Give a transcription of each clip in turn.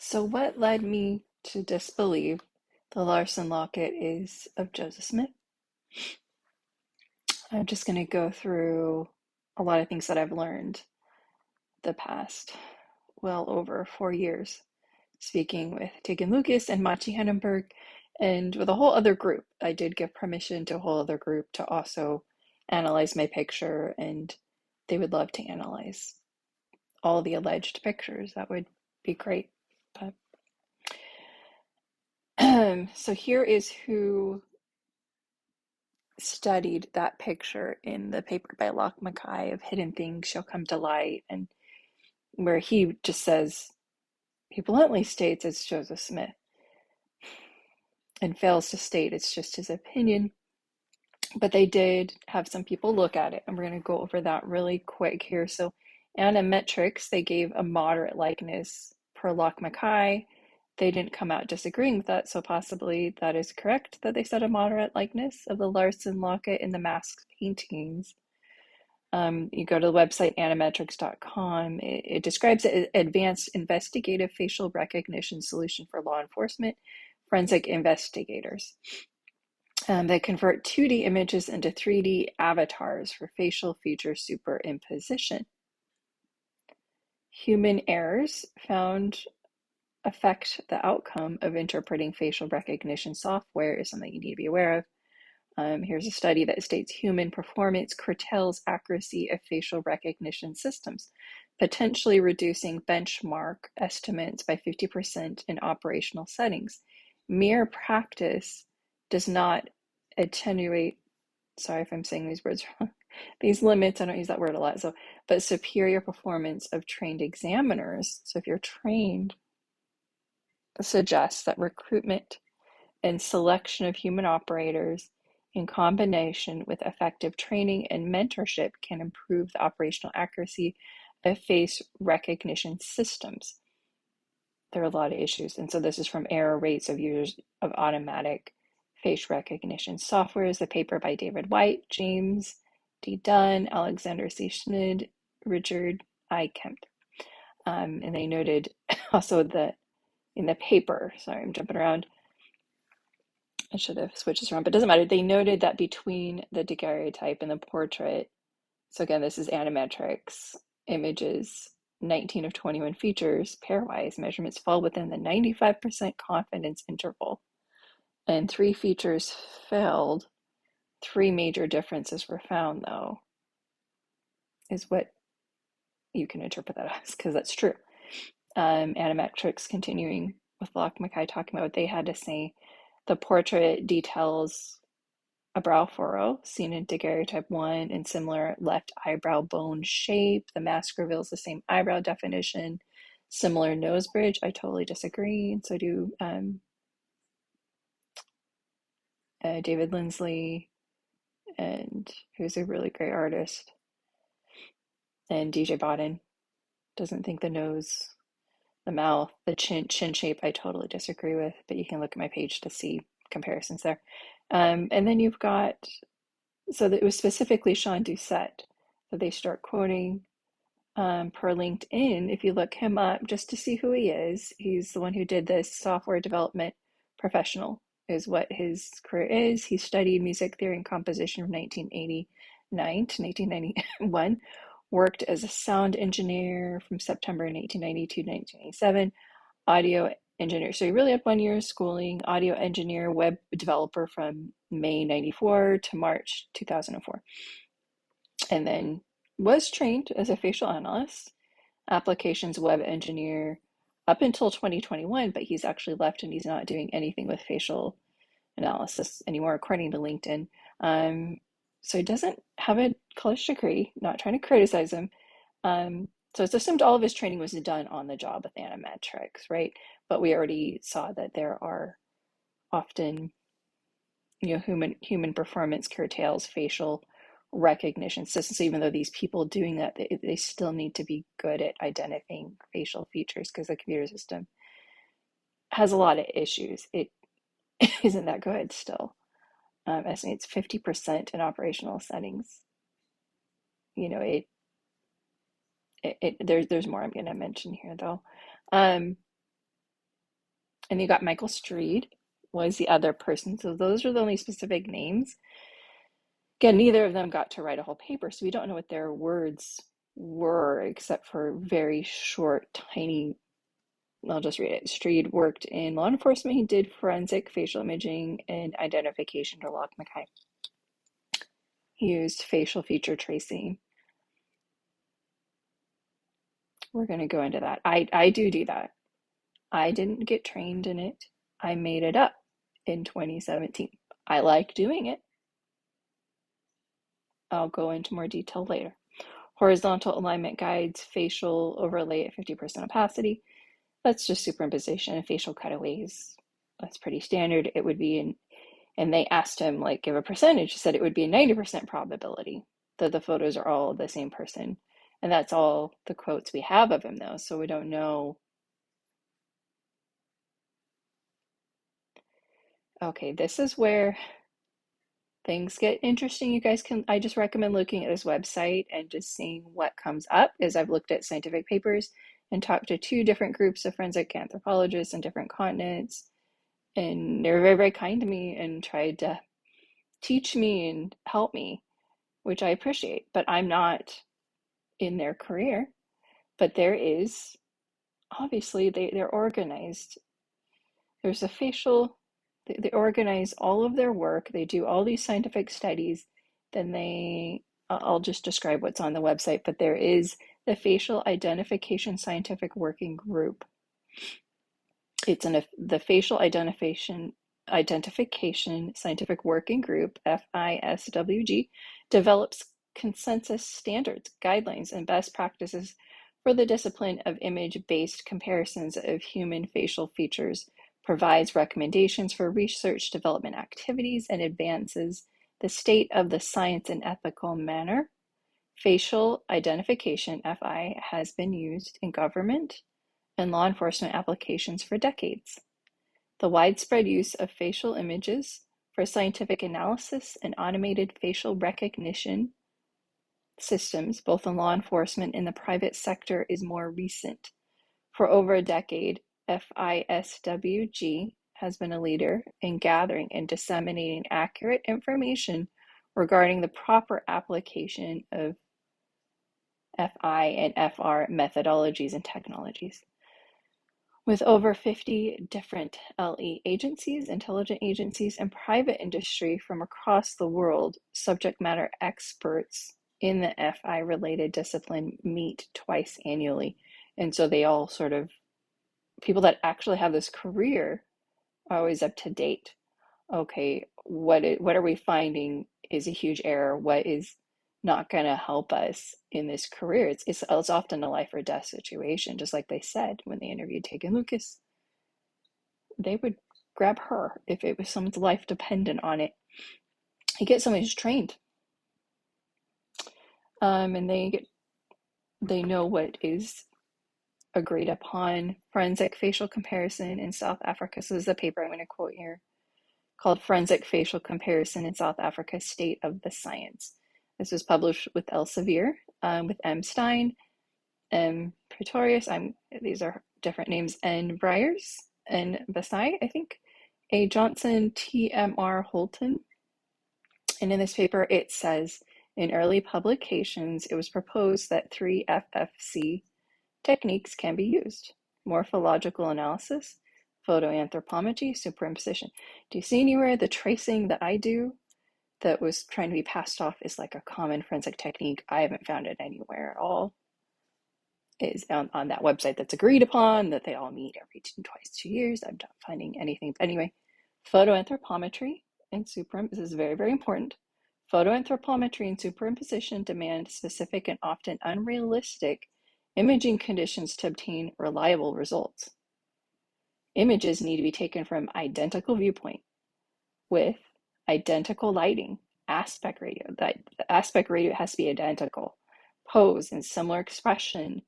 So, what led me to disbelieve the Larsen Locket is of Joseph Smith? I'm just going to go through a lot of things that I've learned the past well over 4 years, speaking with Tegan Lucas and Machi Hennenberg, and with a whole other group. I did give permission to a whole other group to also analyze my picture, and they would love to analyze all the alleged pictures. That would be great. But so here is who studied that picture in the paper by Locke Mackay of Hidden Things Shall Come to Light, and where he just says, he bluntly states it's Joseph Smith and fails to state it's just his opinion. But they did have some people look at it, and we're going to go over that really quick here. So, Annametrics, they gave a moderate likeness per Locke Mackay. They didn't come out disagreeing with that, so possibly that is correct that they said a moderate likeness of the Larsen Locket in the mask paintings. You go to the website annametrics.com. It describes an advanced investigative facial recognition solution for law enforcement forensic investigators. They convert 2D images into 3D avatars for facial feature superimposition. Human errors found affect the outcome of interpreting facial recognition software is something you need to be aware of. Here's a study that states human performance curtails accuracy of facial recognition systems, potentially reducing benchmark estimates by 50% in operational settings. Mere practice does not attenuate, sorry if I'm saying these words wrong, these limits, I don't use that word a lot, but superior performance of trained examiners. So if you're trained, suggests that recruitment and selection of human operators in combination with effective training and mentorship can improve the operational accuracy of face recognition systems. There are a lot of issues, and so this is from error rates of users of automatic face recognition software. Is a paper by David White, James D. Dunn, Alexander C. Schmid, Richard I. Kemp. And they noted also that in the paper, sorry, I'm jumping around, I should have switched this around, but it doesn't matter. They noted that between the daguerreotype and the portrait, so again, this is Annametrics images, 19 of 21 features, pairwise measurements fall within the 95% confidence interval. And 3 features failed. 3 major differences were found, though, is what you can interpret that as, because that's true. Annametrics, continuing with Locke Mackay talking about what they had to say, the portrait details a brow furrow seen in daguerreotype 1 and similar left eyebrow bone shape. The mask reveals the same eyebrow definition, similar nose bridge. I totally disagree, and so do David Lindsley, and who's a really great artist, and DJ Bodden doesn't think the nose, the mouth, the chin shape I totally disagree with, but you can look at my page to see comparisons there. And then you've got, so that it was specifically Sean Doucette that they start quoting per LinkedIn. If you look him up just to see who he is, he's the one who did this software development professional, is what his career is. He studied music theory and composition from 1989 to 1991, worked as a sound engineer from September 1990 to 1997, audio engineer. So he really had 1 year of schooling, audio engineer, web developer from May 94 to March 2004. And then was trained as a facial analyst, applications web engineer up until 2021, but he's actually left and he's not doing anything with facial analysis anymore, according to LinkedIn. So he doesn't have a college degree, not trying to criticize him. So it's assumed all of his training was done on the job with Annametrics, right? But we already saw that there are often, human performance curtails facial recognition systems. So even though these people doing that, they still need to be good at identifying facial features because the computer system has a lot of issues. It isn't that good still. Estimates 50% in operational settings. There's more I'm going to mention here though. And you got Michael Streed was the other person. So those are the only specific names. Again, neither of them got to write a whole paper, so we don't know what their words were, except for very short, tiny. I'll just read it. Streed worked in law enforcement. He did forensic facial imaging and identification to Lock Mackay. He used facial feature tracing. We're going to go into that. I do that. I didn't get trained in it. I made it up in 2017. I like doing it. I'll go into more detail later. Horizontal alignment guides, facial overlay at 50% opacity. That's just superimposition and facial cutaways. That's pretty standard. It would be in, and they asked him, like, give a percentage. He said it would be a 90% probability that the photos are all the same person. And that's all the quotes we have of him, though. So we don't know. Okay, this is where things get interesting. You guys can, I just recommend looking at this website and just seeing what comes up, as I've looked at scientific papers and talked to two different groups of forensic anthropologists in different continents. And they were very, very kind to me and tried to teach me and help me, which I appreciate. But I'm not in their career. But there is, obviously, they're organized. There's a facial, they organize all of their work. They do all these scientific studies. Then I'll just describe what's on the website, but there is the Facial Identification Scientific Working Group. It's the Facial Identification Scientific Working Group, FISWG, develops consensus standards, guidelines, and best practices for the discipline of image-based comparisons of human facial features, provides recommendations for research development activities, and advances the state of the science in ethical manner. Facial identification, FI, has been used in government and law enforcement applications for decades. The widespread use of facial images for scientific analysis and automated facial recognition systems, both in law enforcement and the private sector, is more recent. For over a decade, FISWG has been a leader in gathering and disseminating accurate information regarding the proper application of FI and FR methodologies and technologies. With over 50 different LE agencies, intelligence agencies, and private industry from across the world, subject matter experts in the FI-related discipline meet twice annually. And so they all sort of, people that actually have this career are always up to date. Okay, what are we finding is a huge error? What is not going to help us in this career? It's often a life or death situation, just like they said when they interviewed Tegan Lucas. They would grab her if it was someone's life dependent on it. You get someone who's trained, and they know what is agreed upon. Forensic facial comparison in South Africa. So this is a paper I'm going to quote here, called Forensic Facial Comparison in South Africa, State of the Science. This was published with Elsevier, with M. Stein, M. Pretorius, these are different names, N. Briers, N. Basai, I think, A. Johnson, T. M. R. Holton. And in this paper, it says, in early publications, it was proposed that 3 FFC techniques can be used: morphological analysis, photoanthropometry, superimposition. Do you see anywhere the tracing that I do that was trying to be passed off is like a common forensic technique? I haven't found it anywhere at all. It is on that website that's agreed upon, that they all meet every twice 2 years. I'm not finding anything. But anyway, photoanthropometry and this is very, very important. Photoanthropometry and superimposition demand specific and often unrealistic imaging conditions to obtain reliable results. Images need to be taken from identical viewpoint with identical lighting, aspect ratio. The aspect ratio has to be identical. Pose and similar expression,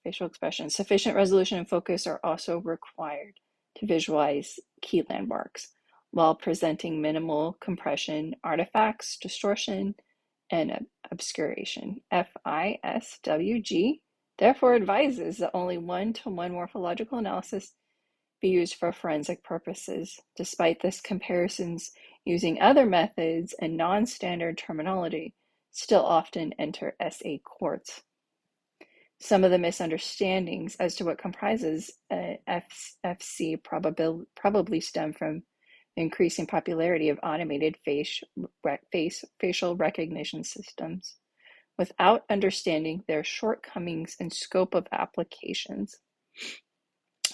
facial expression. Sufficient resolution and focus are also required to visualize key landmarks while presenting minimal compression, artifacts, distortion, and obscuration. FISWG therefore advises that only one-to-one morphological analysis be used for forensic purposes. Despite this, comparisons using other methods and non-standard terminology still often enter SA courts. Some of the misunderstandings as to what comprises FC probably stem from the increasing popularity of automated facial recognition systems without understanding their shortcomings and scope of applications.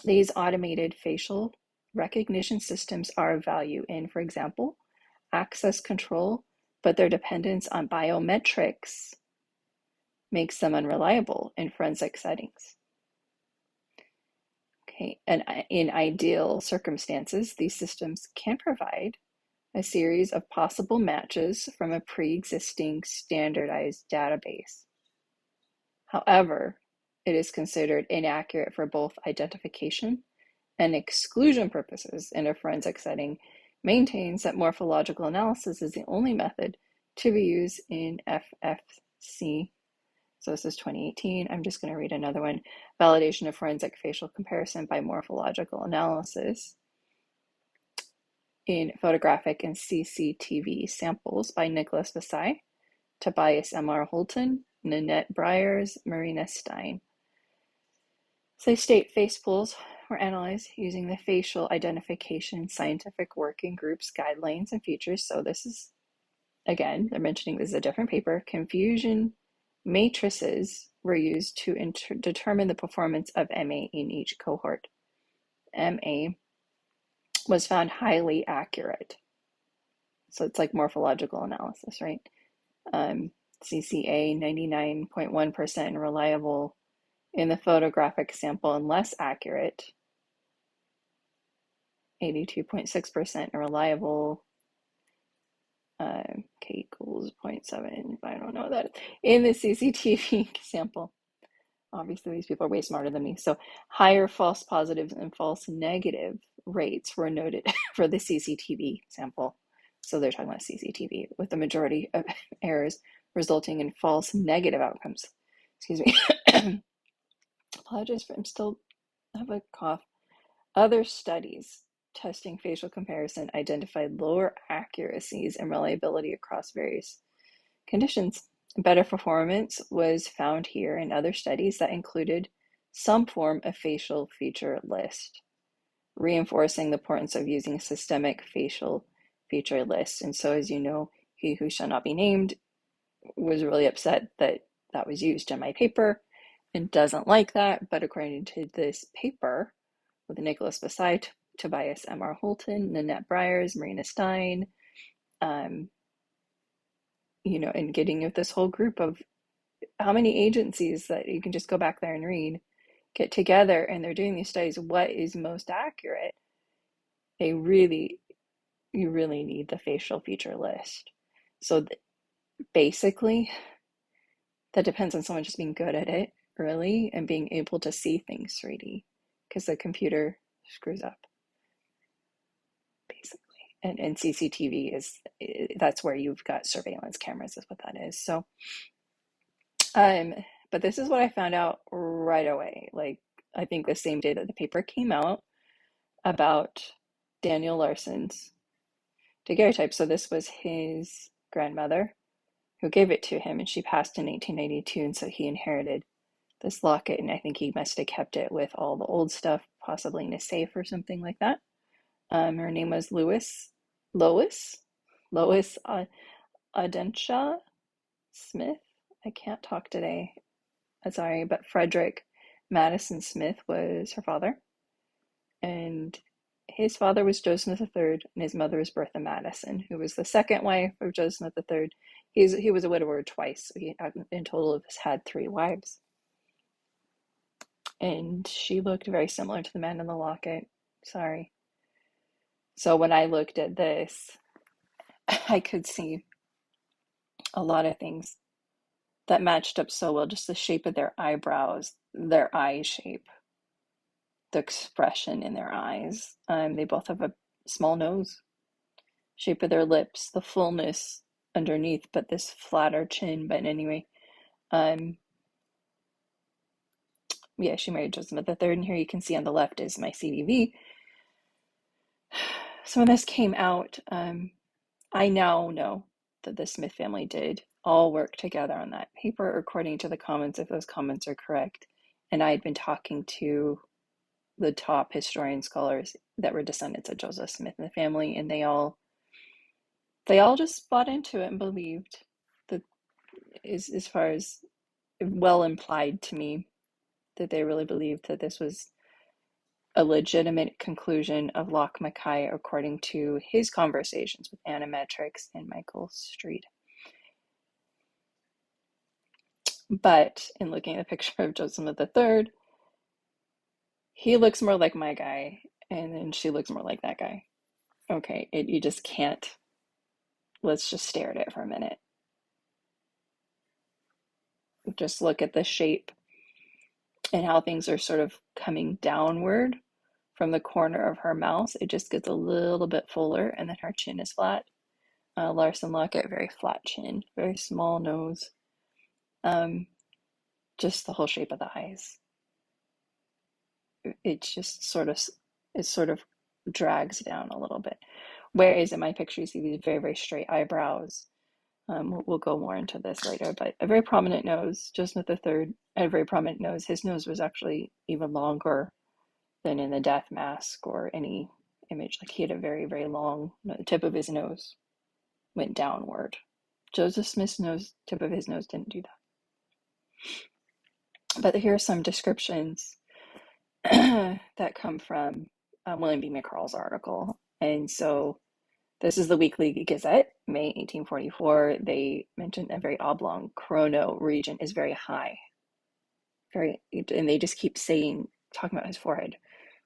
These automated facial recognition systems are of value in, for example, access control, but their dependence on biometrics makes them unreliable in forensic settings. Okay, and in ideal circumstances, these systems can provide a series of possible matches from a pre-existing standardized database. However, it is considered inaccurate for both identification and exclusion purposes in a forensic setting, maintains that morphological analysis is the only method to be used in FFC. So this is 2018. I'm just going to read another one. Validation of forensic facial comparison by morphological analysis in photographic and CCTV samples by Nicholas Vasai, Tobias M.R. Holton, Nanette Briers, Marina Stein. So they state face pulls were analyzed using the Facial Identification Scientific Working Group's guidelines and features. So this is, again, they're mentioning this is a different paper. Confusion matrices were used to determine the performance of MA in each cohort. MA was found highly accurate. So it's like morphological analysis, right? CCA 99.1% reliable in the photographic sample and less accurate, 82.6% reliable. K equals 0.7, I don't know that. In the CCTV sample, obviously these people are way smarter than me. So higher false positives and false negative rates were noted for the CCTV sample. So they're talking about CCTV, with the majority of errors resulting in false negative outcomes. Excuse me. Apologize for, I have a cough. Other studies testing facial comparison identified lower accuracies and reliability across various conditions. Better performance was found here in other studies that included some form of facial feature list, reinforcing the importance of using systemic facial feature lists. And so, as you know, he who shall not be named was really upset that that was used in my paper and doesn't like that. But according to this paper with Nicholas Vasai, Tobias M.R. Holton, Nanette Briers, Marina Stein, and getting with this whole group of how many agencies that you can just go back there and read, get together, and they're doing these studies. What is most accurate? You really need the facial feature list. So basically, that depends on someone just being good at it, really, and being able to see things 3D, because the computer screws up, basically. And CCTV that's where you've got surveillance cameras, is what that is. So, but this is what I found out right away. Like, I think the same day that the paper came out about Daniel Larsen's daguerreotype. So this was his grandmother who gave it to him, and she passed in 1892, and so he inherited this locket, and I think he must have kept it with all the old stuff, possibly in a safe or something like that. Her name was Lois Adenshaw Smith. I can't talk today. I'm sorry, but Frederick Madison Smith was her father, and his father was Joseph III, and his mother was Bertha Madison, who was the second wife of Joseph III. He was a widower twice, so he in total has had 3 wives. And she looked very similar to the man in the locket. Sorry. So when I looked at this, I could see a lot of things that matched up so well. Just the shape of their eyebrows, their eye shape, the expression in their eyes. They both have a small nose, shape of their lips, the fullness underneath, but this flatter chin. But anyway, yeah, she married Joseph III, and here you can see on the left is my CDV. So when this came out, I now know that the Smith family did all work together on that paper, according to the comments, if those comments are correct. And I had been talking to the top historian scholars that were descendants of Joseph Smith and the family, and they all just bought into it and believed that, as far as well implied to me, that they really believed that this was a legitimate conclusion of Locke Mackay according to his conversations with Anna Metrix and Michael Street. But in looking at the picture of Joseph Smith III, he looks more like my guy, and then she looks more like that guy. Okay, you just can't. Let's just stare at it for a minute. Just look at the shape and how things are sort of coming downward from the corner of her mouth. It just gets a little bit fuller, and then her chin is flat. Larsen Locket, very flat chin, very small nose. Just the whole shape of the eyes. It's just sort of drags down a little bit. Whereas in my picture, you see these very, very straight eyebrows. We'll go more into this later, but a very prominent nose. Joseph III had a very prominent nose. His nose was actually even longer than in the death mask or any image. Like he had a very, very long, the tip of his nose went downward. Joseph Smith's nose, tip of his nose didn't do that. But here are some descriptions that come from William B. McCarl's article. And so this is the Weekly Gazette, May 1844. They mentioned a very oblong chrono region is very high. And they just keep saying, talking about his forehead.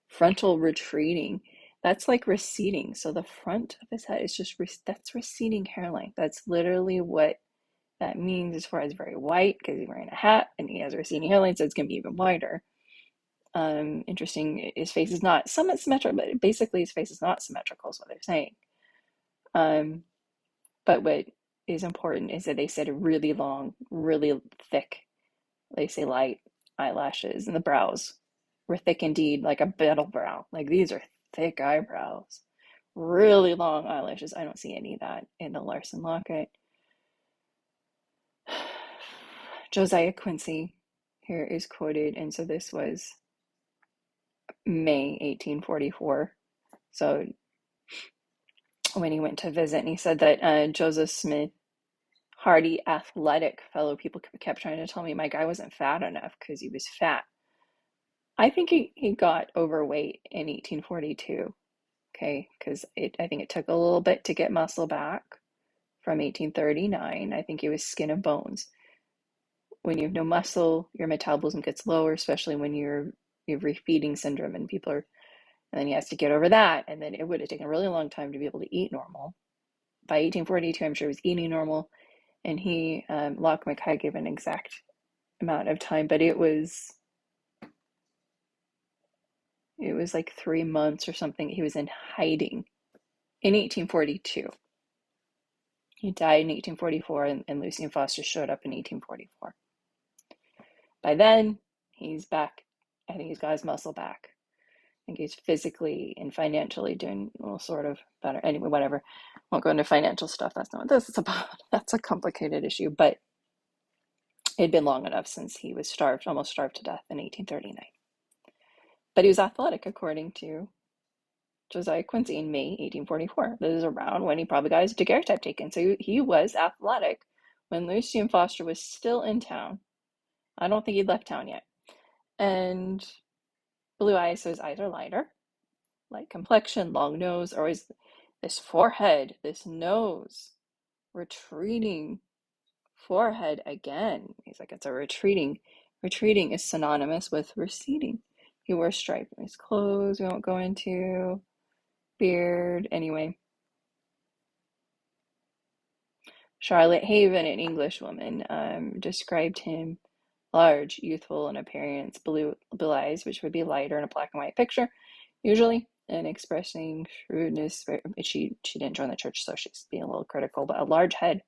Frontal retreating. That's like receding. So the front of his head is just, that's receding hairline. That's literally what that means. His forehead is very white because he's wearing a hat and he has a receding hairline, so it's going to be even wider. Interesting, his face is not somewhat symmetrical, but basically his face is not symmetrical, is what they're saying. But what is important is that they said really long, really thick, they say light eyelashes, and the brows were thick indeed, like a battle brow. Like these are thick eyebrows, really long eyelashes. I don't see any of that in the Larsen Locket. Josiah Quincy here is quoted, and so this was May 1844. So when he went to visit, and he said that Joseph Smith, hardy, athletic fellow, people kept trying to tell me my guy wasn't fat enough because he was fat. I think he got overweight in 1842, okay, because I think it took a little bit to get muscle back from 1839. I think he was skin and bones. When you have no muscle, your metabolism gets lower, especially when you have refeeding syndrome, and people are, and then he has to get over that, and then it would have taken a really long time to be able to eat normal. By 1842, I'm sure he was eating normal, and Locke Mackay gave an exact amount of time, but it was like 3 months or something. He was in hiding in 1842. He died in 1844, and Lucien Foster showed up in 1844. By then, he's back. I think he's got his muscle back. I think he's physically and financially doing well, sort of better. Anyway, whatever. Won't go into financial stuff. That's not what this is about. That's a complicated issue. But it had been long enough since he was almost starved to death in 1839. But he was athletic, according to Josiah Quincy, in May 1844. This is around when he probably got his daguerreotype taken. So he was athletic when Lucien Foster was still in town. I don't think he'd left town yet. And blue eyes, so his eyes are lighter. Light complexion, long nose, always this forehead, this nose, retreating forehead again. He's like, it's a retreating. Retreating is synonymous with receding. He wore stripes in his clothes, we won't go into. Beard, anyway. Charlotte Haven, an Englishwoman, described him large, youthful in appearance, blue eyes, which would be lighter in a black and white picture, usually, and expressing shrewdness. She didn't join the church, so she's being a little critical, but a large head,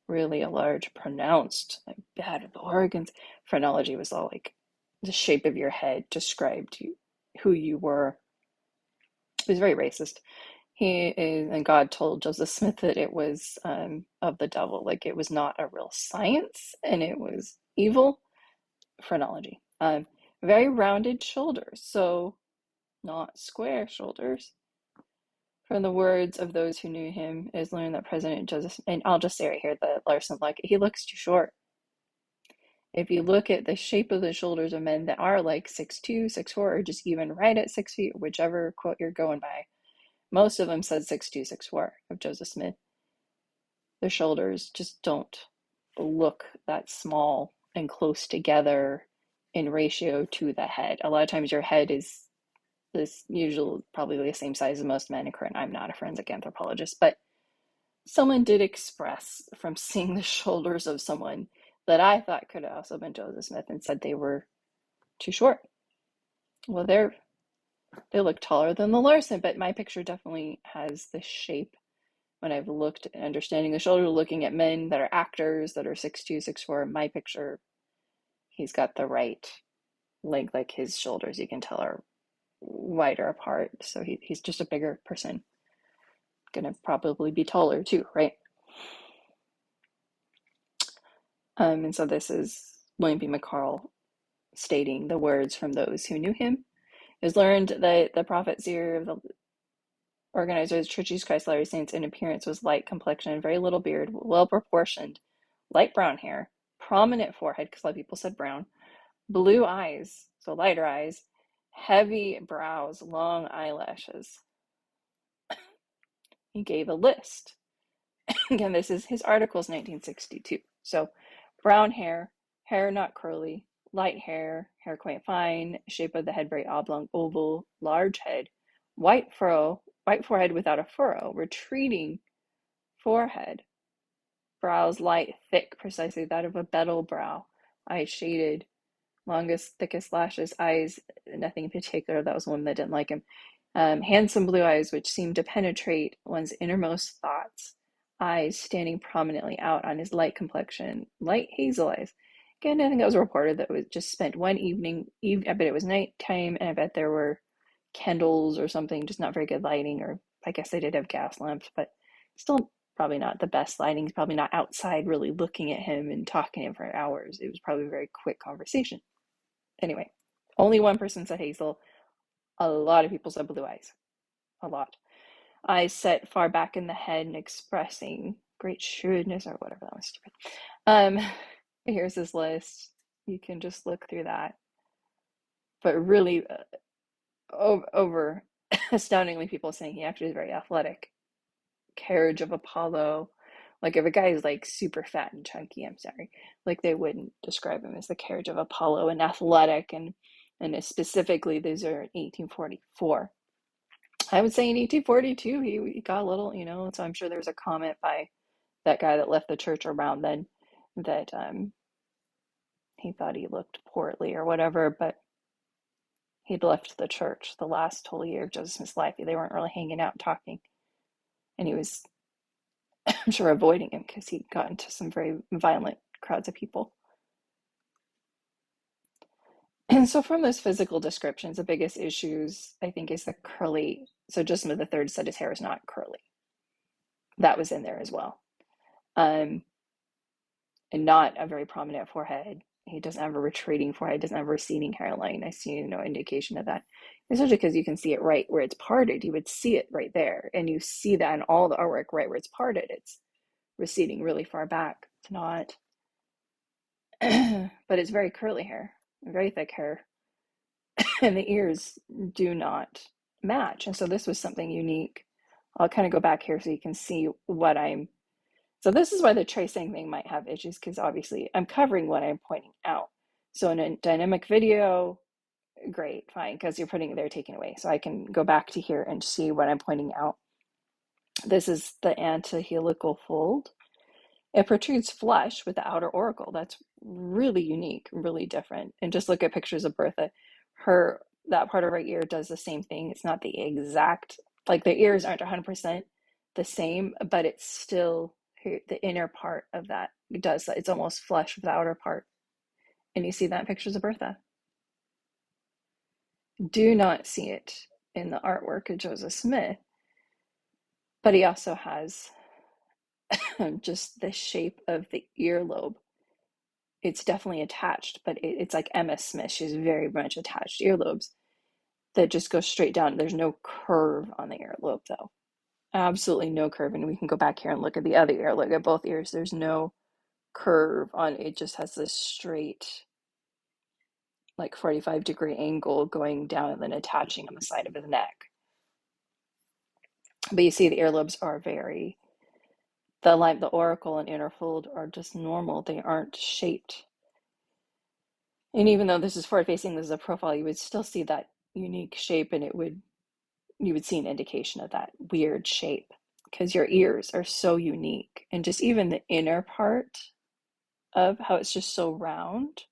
really a large, pronounced, like bad at the organs. Phrenology was all like the shape of your head described who you were. He was very racist. He is, and God told Joseph Smith that it was of the devil, like it was not a real science and it was evil phrenology. Very rounded shoulders, so not square shoulders. From the words of those who knew him, it is learned that President Joseph, and I'll just say right here, the Larsen Locket, he looks too short. If you look at the shape of the shoulders of men that are like 6'2", 6'4", or just even right at 6 feet, whichever quote you're going by, most of them said 6'2", 6'4" of Joseph Smith. Their shoulders just don't look that small and close together in ratio to the head. A lot of times your head is this usually probably the same size as most men. And I'm not a forensic anthropologist, but someone did express from seeing the shoulders of someone that I thought could have also been Joseph Smith and said they were too short. Well, they look taller than the Larsen, but my picture definitely has the shape. When I've looked at understanding the shoulder, looking at men that are actors that are 6'2", 6'4", my picture, he's got the right length, like his shoulders you can tell are wider apart. So he's just a bigger person. Gonna probably be taller too, right? And so this is William B. McCall stating the words from those who knew him. It was learned that the prophet seer of the organizer of the Church of Jesus Christ Latter-day Saints in appearance was light complexion, very little beard, well proportioned, light brown hair, prominent forehead, because a lot of people said brown, blue eyes, so lighter eyes, heavy brows, long eyelashes. He gave a list. Again, this is his articles 1962. So brown hair, hair not curly, light hair, hair quite fine, shape of the head very oblong, oval, large head, white forehead without a furrow, retreating forehead, brows light, thick, precisely that of a betel brow, eyes shaded, longest, thickest lashes, eyes, nothing in particular. That was one that didn't like him. Handsome blue eyes, which seemed to penetrate one's innermost thoughts. Eyes standing prominently out on his light complexion, light hazel eyes. Again, I think that was reported that was just spent one evening. I bet it was nighttime, and I bet there were candles or something, just not very good lighting. Or I guess they did have gas lamps, but still probably not the best lighting. He's probably not outside really looking at him and talking to him for hours. It was probably a very quick conversation. Anyway, only one person said hazel. A lot of people said blue eyes. A lot. Eyes set far back in the head and expressing great shrewdness or whatever. That was stupid. Here's his list. You can just look through that. But really, over astoundingly, people saying he actually is very athletic. Carriage of Apollo. Like if a guy is like super fat and chunky, I'm sorry, like they wouldn't describe him as the carriage of Apollo and athletic, and specifically these are in 1844. I would say in 1842 he got a little, so I'm sure there was a comment by that guy that left the church around then that he thought he looked portly or whatever, but he'd left the church the last whole year of Joseph Smith's life. They weren't really hanging out talking, and he was, I'm sure, avoiding him because he got into some very violent crowds of people. And so from those physical descriptions, the biggest issues, I think, is the curly. So Joseph Smith III said his hair is not curly. That was in there as well. And not a very prominent forehead. He doesn't have a retreating forehead, doesn't have a receding hairline. I see no indication of that. Especially because you can see it right where it's parted. You would see it right there. And you see that in all the artwork right where it's parted. It's receding really far back. It's not. But it's very curly hair, very thick hair. And the ears do not match. And so this was something unique. I'll kind of go back here so you can see what I'm. So this is why the tracing thing might have issues, because obviously I'm covering what I'm pointing out. So in a dynamic video, great, fine, because you're putting it there, taking away. So I can go back to here and see what I'm pointing out. This is the antihelical fold. It protrudes flush with the outer auricle. That's really unique, really different. And just look at pictures of Bertha. That part of her ear does the same thing. It's not the exact, like the ears aren't 100% the same, but it's still the inner part of that does that. It's almost flush with the outer part. And you see that in pictures of Bertha. Do not see it in the artwork of Joseph Smith, but he also has just the shape of the earlobe. It's definitely attached, but it's like Emma Smith. She's very much attached earlobes that just go straight down. There's no curve on the earlobe, though. Absolutely no curve. And we can go back here and look at the other ear. Look at both ears. There's no curve on it. Just has this straight, like 45-degree angle going down and then attaching on the side of his neck. But you see the earlobes are very, the auricle and inner fold are just normal. They aren't shaped. And even though this is forward facing, this is a profile, you would still see that unique shape, and you would see an indication of that weird shape because your ears are so unique. And just even the inner part of how it's just so round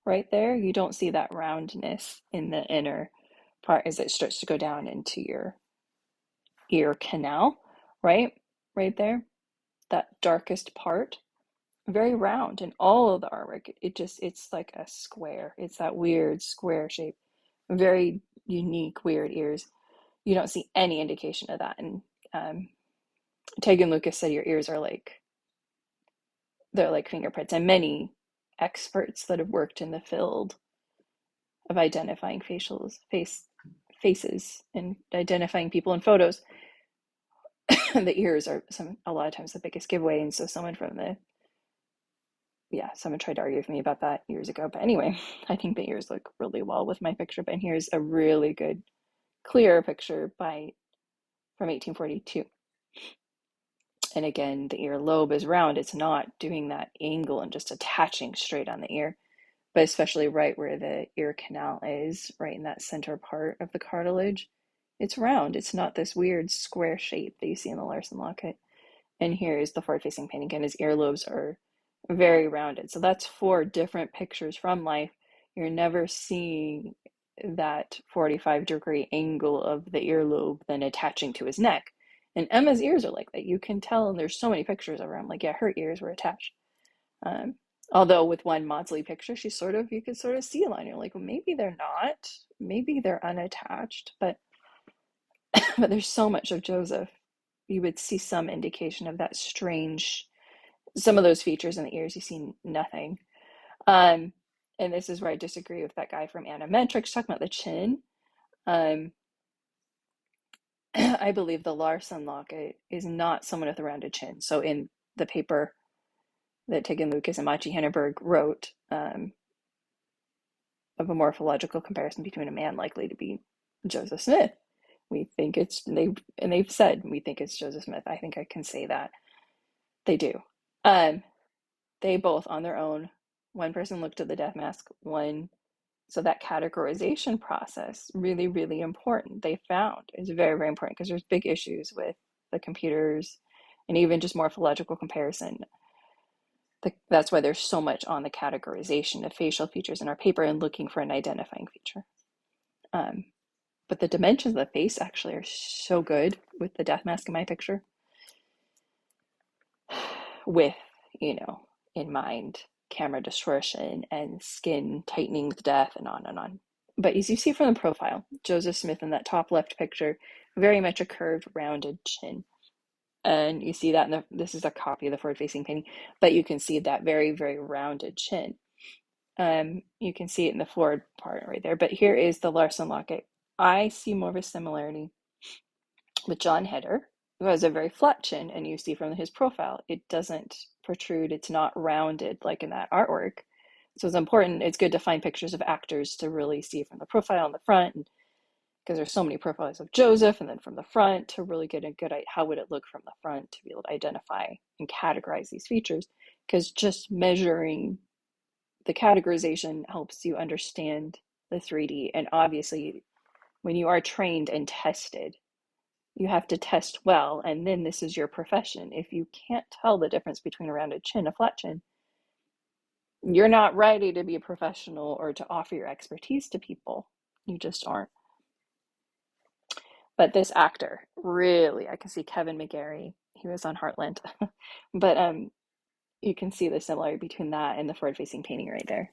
right there, you don't see that roundness in the inner part as it starts to go down into your ear canal, right? Right there, that darkest part, very round. And all of the artwork, it's like a square. It's that weird square shape, very unique, weird ears. You don't see any indication of that. And Tegan Lucas said your ears are like, they're like fingerprints. And many experts that have worked in the field of identifying faces and identifying people in photos, the ears are a lot of times the biggest giveaway. And so someone tried to argue with me about that years ago. But anyway, I think the ears look really well with my picture. But here's a really good, clear picture from 1842. And again, the ear lobe is round. It's not doing that angle and just attaching straight on the ear, but especially right where the ear canal is, right in that center part of the cartilage. It's round. It's not this weird square shape that you see in the Larsen locket. And here is the forward-facing painting. Again, his earlobes are very rounded. So that's 4 different pictures from life. You're never seeing that 45-degree angle of the earlobe then attaching to his neck. And Emma's ears are like that. You can tell, and there's so many pictures of her. I'm like, yeah, her ears were attached. Although with one Maudsley picture, you could sort of see a line. You're like, well, maybe they're not. Maybe they're unattached. But there's so much of Joseph. You would see some indication of that strange, some of those features in the ears, you see nothing. And this is where I disagree with that guy from Annometrics talking about the chin. I believe the Larsen locket is not someone with a rounded chin. So in the paper that Tegan Lucas and Machi Henneberg wrote, of a morphological comparison between a man likely to be Joseph Smith, they've said we think it's Joseph Smith. I think I can say that they do. They both on their own. One person looked at the death mask. So that categorization process, really, really important. They found is very, very important because there's big issues with the computers and even just morphological comparison. That's why there's so much on the categorization of facial features in our paper and looking for an identifying feature. But the dimensions of the face actually are so good with the death mask in my picture, with, in mind, camera distortion and skin tightening with death and on and on. But as you see from the profile, Joseph Smith in that top left picture, very much a curved, rounded chin. And you see that this is a copy of the forward-facing painting, but you can see that very, very rounded chin. You can see it in the forward part right there. But here is the Larsen locket. I see more of a similarity with John Heder, who has a very flat chin, and you see from his profile, it doesn't protrude. It's not rounded like in that artwork. So it's important. It's good to find pictures of actors to really see from the profile on the front, because there's so many profiles of Joseph, and then from the front to really get a good idea, how would it look from the front to be able to identify and categorize these features, because just measuring the categorization helps you understand the 3D. And obviously, when you are trained and tested, you have to test well, and then this is your profession. If you can't tell the difference between a rounded chin, a flat chin, you're not ready to be a professional or to offer your expertise to people. You just aren't. But this actor, really, I can see Kevin McGarry. He was on Heartland. But you can see the similarity between that and the forward-facing painting right there.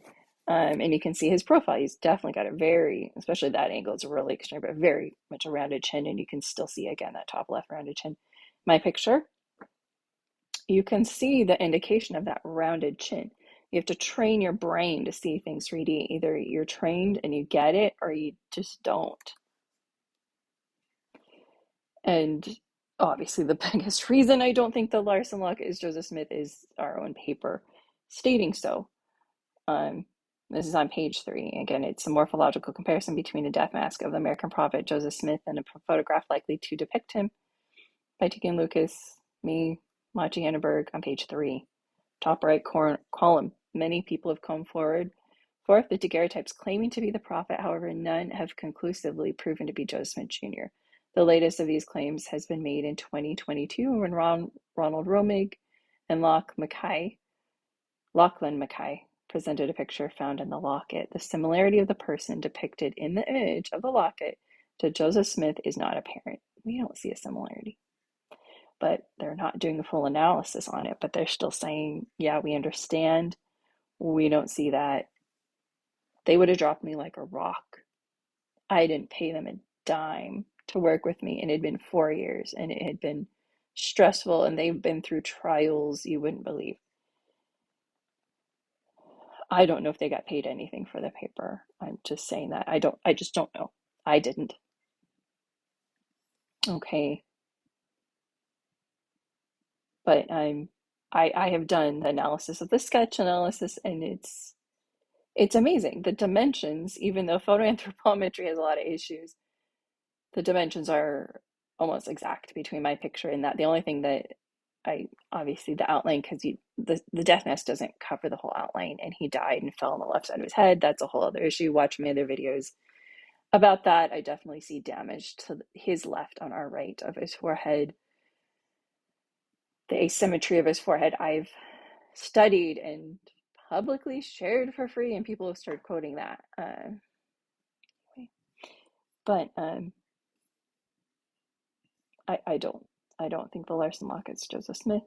And you can see his profile. He's definitely got a very, especially that angle, it's really extreme, but very much a rounded chin. And you can still see, again, that top left rounded chin. My picture, you can see the indication of that rounded chin. You have to train your brain to see things 3D. Either you're trained and you get it, or you just don't. And obviously, the biggest reason I don't think the Larsen Locket is Joseph Smith is our own paper stating so. This is on page 3. Again, it's a morphological comparison between a death mask of the American prophet Joseph Smith and a photograph likely to depict him by Tegan Lucas, me, Machi Annenberg on page 3. Top right column. Many people have come forth the daguerreotypes claiming to be the prophet. However, none have conclusively proven to be Joseph Smith Jr. The latest of these claims has been made in 2022 when Ronald Romig and Lachlan Mackay presented a picture found in the locket. The similarity of the person depicted in the image of the locket to Joseph Smith is not apparent. We don't see a similarity. But they're not doing a full analysis on it, but they're still saying, yeah, we understand. We don't see that. They would have dropped me like a rock. I didn't pay them a dime to work with me, and it had been 4 years, and it had been stressful, and they've been through trials you wouldn't believe. I don't know if they got paid anything for the paper. I'm just saying that. I just don't know. I didn't. Okay. But I have done the analysis of the sketch analysis, and it's amazing. The dimensions, even though photoanthropometry has a lot of issues, the dimensions are almost exact between my picture and that. The only thing that obviously the outline, because the death mask doesn't cover the whole outline, and he died and fell on the left side of his head. That's a whole other issue. Watch my other videos about that. I definitely see damage to his left on our right of his forehead. The asymmetry of his forehead I've studied and publicly shared for free, and people have started quoting that. But I don't think the Larsen Locket's Joseph Smith.